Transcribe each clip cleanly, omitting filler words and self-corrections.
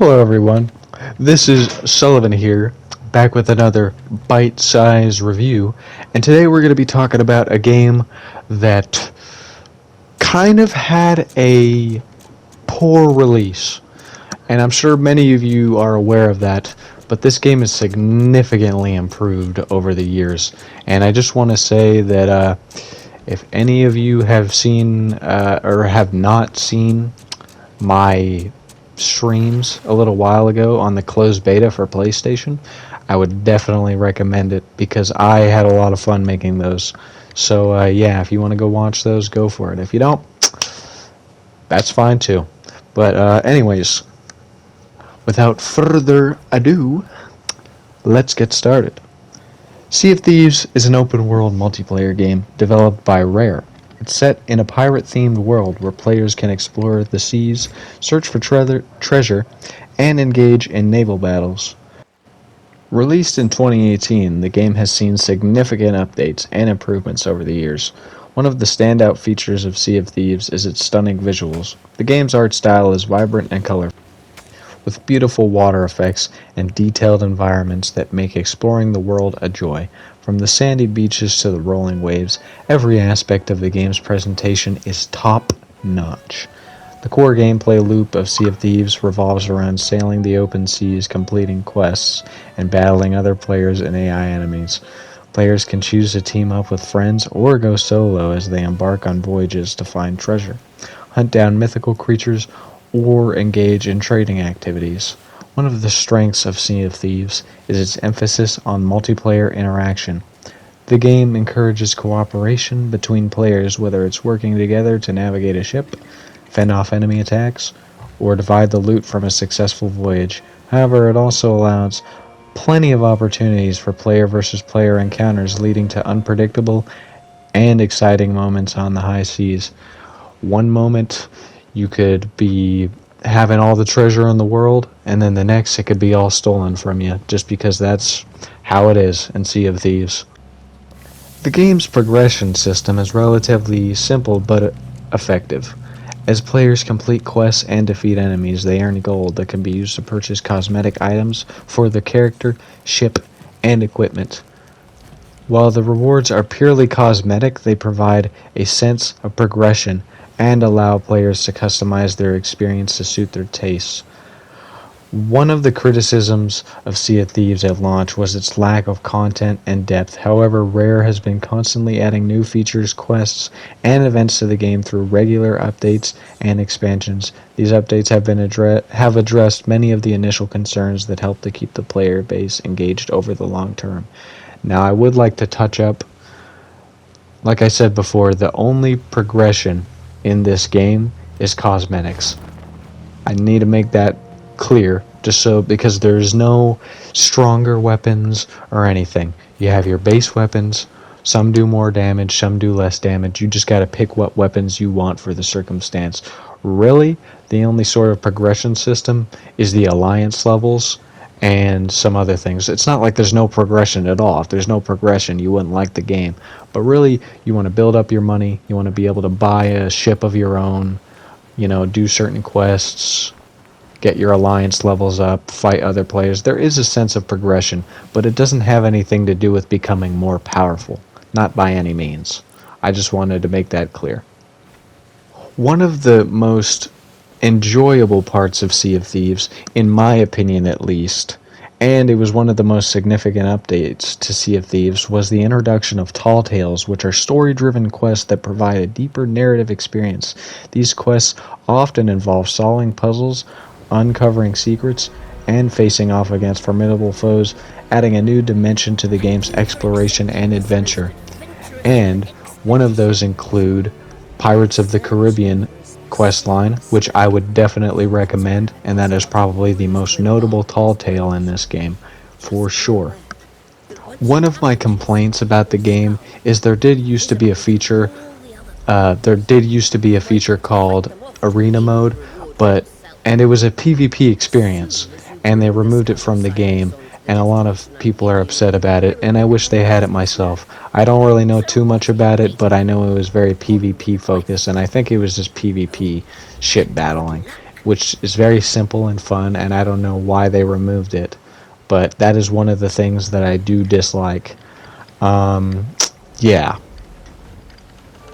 Hello, everyone. This is Sullivan here, back with another bite-sized review. And today we're going to be talking about a game that kind of had a poor release. And I'm sure many of you are aware of that, but this game is significantly improved over the years. And I just want to say that if any of you have seen or have not seen my streams a little while ago on the closed beta for PlayStation, I would definitely recommend it because I had a lot of fun making those. So yeah, if you want to go watch those, go for it. If you don't, that's fine too. But anyways, without further ado, let's get started. Sea of Thieves is an open-world multiplayer game developed by Rare. It's set in a pirate-themed world where players can explore the seas, search for treasure, and engage in naval battles. Released in 2018, the game has seen significant updates and improvements over the years. One of the standout features of Sea of Thieves is its stunning visuals. The game's art style is vibrant and colorful, with beautiful water effects and detailed environments that make exploring the world a joy. From the sandy beaches to the rolling waves, every aspect of the game's presentation is top-notch. The core gameplay loop of Sea of Thieves revolves around sailing the open seas, completing quests, and battling other players and AI enemies. Players can choose to team up with friends or go solo as they embark on voyages to find treasure, hunt down mythical creatures, or engage in trading activities. One of the strengths of Sea of Thieves is its emphasis on multiplayer interaction. The game encourages cooperation between players, whether it's working together to navigate a ship, fend off enemy attacks, or divide the loot from a successful voyage. However, it also allows plenty of opportunities for player versus player encounters, leading to unpredictable and exciting moments on the high seas. One moment you could be having all the treasure in the world, and then the next it could be all stolen from you, just because that's how it is in Sea of Thieves. The game's progression system is relatively simple but effective. As players complete quests and defeat enemies, they earn gold that can be used to purchase cosmetic items for the character, ship, and equipment. While the rewards are purely cosmetic, they provide a sense of progression and allow players to customize their experience to suit their tastes. One of the criticisms of Sea of Thieves at launch was its lack of content and depth. However, Rare has been constantly adding new features, quests, and events to the game through regular updates and expansions. These updates have addressed many of the initial concerns that help to keep the player base engaged over the long term. Now, I would like to touch up, like I said before, the only progression in this game is cosmetics. I need to make that clear, just so, because there's no stronger weapons or anything. You have your base weapons. Some do more damage, some do less damage. You just got to pick what weapons you want for the circumstance. Really, the only sort of progression system is the alliance levels and some other things. It's not like there's no progression at all. If there's no progression, you wouldn't like the game. But really, you want to build up your money. You want to be able to buy a ship of your own, do certain quests, get your alliance levels up, fight other players. There is a sense of progression, but it doesn't have anything to do with becoming more powerful. Not by any means. I just wanted to make that clear. One of the most enjoyable parts of Sea of Thieves, in my opinion at least, and it was one of the most significant updates to Sea of Thieves, was the introduction of Tall Tales, which are story-driven quests that provide a deeper narrative experience. These quests often involve solving puzzles, uncovering secrets, and facing off against formidable foes, adding a new dimension to the game's exploration and adventure. And one of those include Pirates of the Caribbean questline, which I would definitely recommend, and that is probably the most notable tall tale in this game, for sure. One of my complaints about the game is there did used to be a feature called Arena Mode, and it was a PvP experience, and they removed it from the game, and a lot of people are upset about it, and I wish they had it myself. I don't really know too much about it, but I know it was very PvP focused, and I think it was just PvP ship battling. which is very simple and fun, and I don't know why they removed it, but that is one of the things that I do dislike. Um, yeah,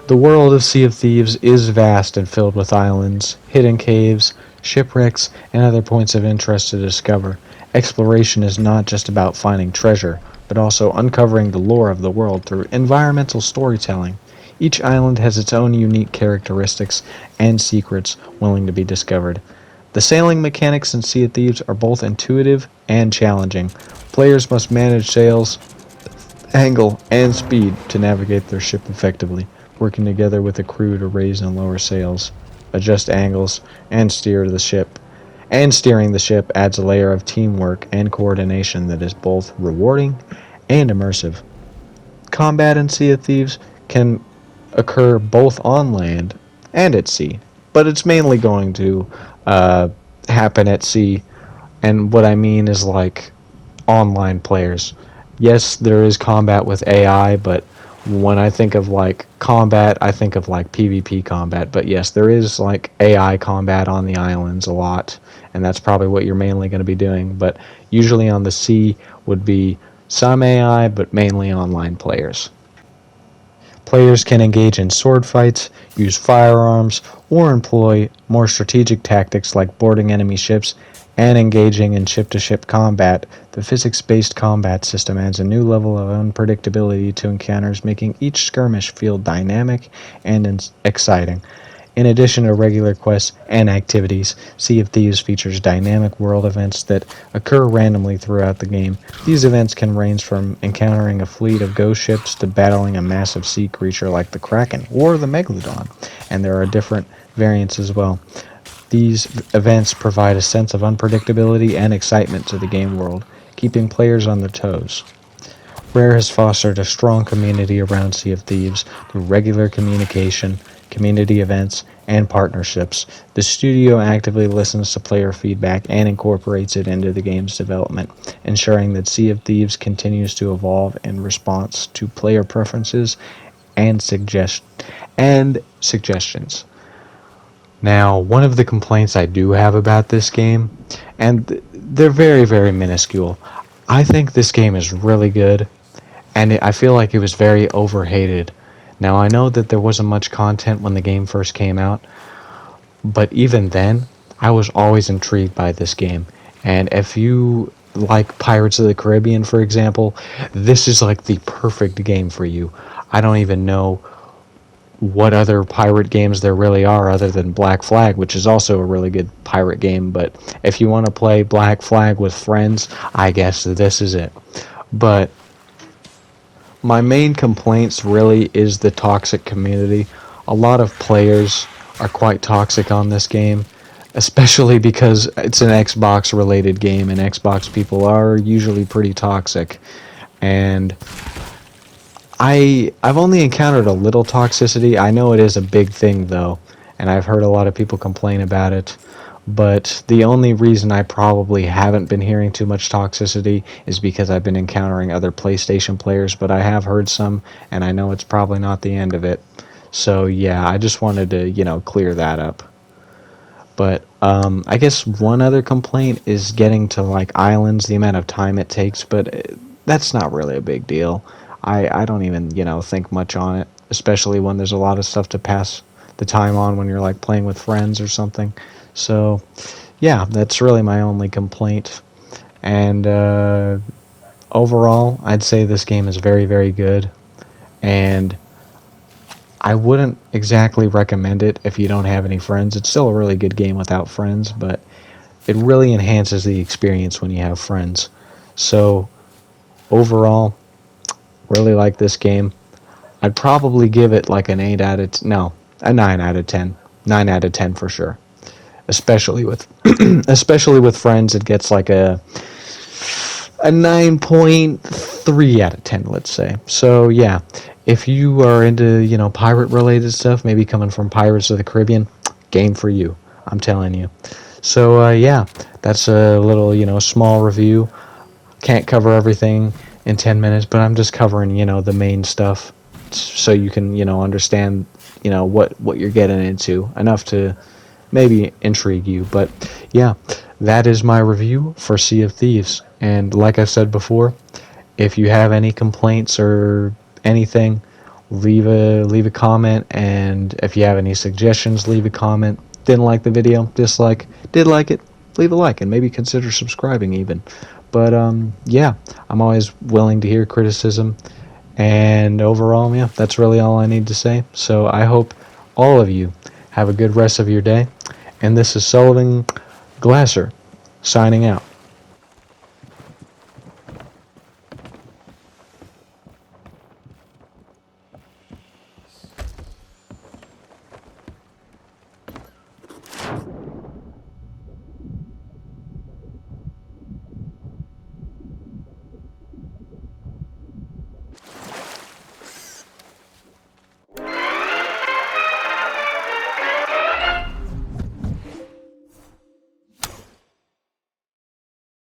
the world of Sea of Thieves is vast and filled with islands, hidden caves, shipwrecks, and other points of interest to discover. Exploration is not just about finding treasure, but also uncovering the lore of the world through environmental storytelling. Each island has its own unique characteristics and secrets willing to be discovered. The sailing mechanics in Sea of Thieves are both intuitive and challenging. Players must manage sails, angle, and speed to navigate their ship effectively, working together with a crew to raise and lower sails, adjust angles, and steer the ship. And steering the ship adds a layer of teamwork and coordination that is both rewarding and immersive. Combat in Sea of Thieves can occur both on land and at sea, but it's mainly going to uh, happen at sea. And what I mean is like online players. Yes, there is combat with AI, but when I think of like combat, I think of like PvP combat. But yes, there is like AI combat on the islands a lot, and that's probably what you're mainly going to be doing. But usually on the sea would be some AI, but mainly online players. Players can engage in sword fights, use firearms, or employ more strategic tactics like boarding enemy ships and engaging in ship-to-ship combat. The physics-based combat system adds a new level of unpredictability to encounters, making each skirmish feel dynamic and exciting. In addition to regular quests and activities, Sea of Thieves features dynamic world events that occur randomly throughout the game. These events can range from encountering a fleet of ghost ships to battling a massive sea creature like the Kraken or the Megalodon, and there are different variants as well. These events provide a sense of unpredictability and excitement to the game world, keeping players on their toes. Rare has fostered a strong community around Sea of Thieves through regular communication, community events, and partnerships. The studio actively listens to player feedback and incorporates it into the game's development, ensuring that Sea of Thieves continues to evolve in response to player preferences and suggestions. Now, one of the complaints I do have about this game, and they're very, very minuscule, I think this game is really good, and I feel like it was very overhated. Now, I know that there wasn't much content when the game first came out, but even then, I was always intrigued by this game. And if you like Pirates of the Caribbean, for example, this is like the perfect game for you. I don't even know what other pirate games there really are other than Black Flag, which is also a really good pirate game. But if you want to play Black Flag with friends, I guess this is it. But my main complaints really is the toxic community. A lot of players are quite toxic on this game, especially because it's an Xbox related game and Xbox people are usually pretty toxic. And I've only encountered a little toxicity. I know it is a big thing though, and I've heard a lot of people complain about it. But the only reason I probably haven't been hearing too much toxicity is because I've been encountering other PlayStation players, but I have heard some, and I know it's probably not the end of it. So yeah, I just wanted to, clear that up. But I guess one other complaint is getting to like islands, the amount of time it takes, but that's not really a big deal. I don't even, think much on it, especially when there's a lot of stuff to pass the time on when you're like playing with friends or something. So, yeah, that's really my only complaint. And overall, I'd say this game is very, very good. And I wouldn't exactly recommend it if you don't have any friends. It's still a really good game without friends, but it really enhances the experience when you have friends. So, overall, really like this game. I'd probably give it like an 8 out of no, a 9 out of 10. 9 out of 10 for sure. Especially with especially with friends, it gets like a 9.3 out of 10, let's say. So yeah, if you are into, pirate related stuff, maybe coming from Pirates of the Caribbean, game for you. I'm telling you. So yeah, that's a little, small review. Can't cover everything in 10 minutes, but I'm just covering, the main stuff so you can, understand, what you're getting into enough to maybe intrigue you. But yeah, that is my review for Sea of Thieves. And like I said before, if you have any complaints or anything, leave a comment, and if you have any suggestions, leave a comment. Didn't like the video, dislike, did like it, leave a like, and maybe consider subscribing even. But yeah, I'm always willing to hear criticism, and overall, yeah, that's really all I need to say. So I hope all of you have a good rest of your day, and this is Sullivan Glasser signing out.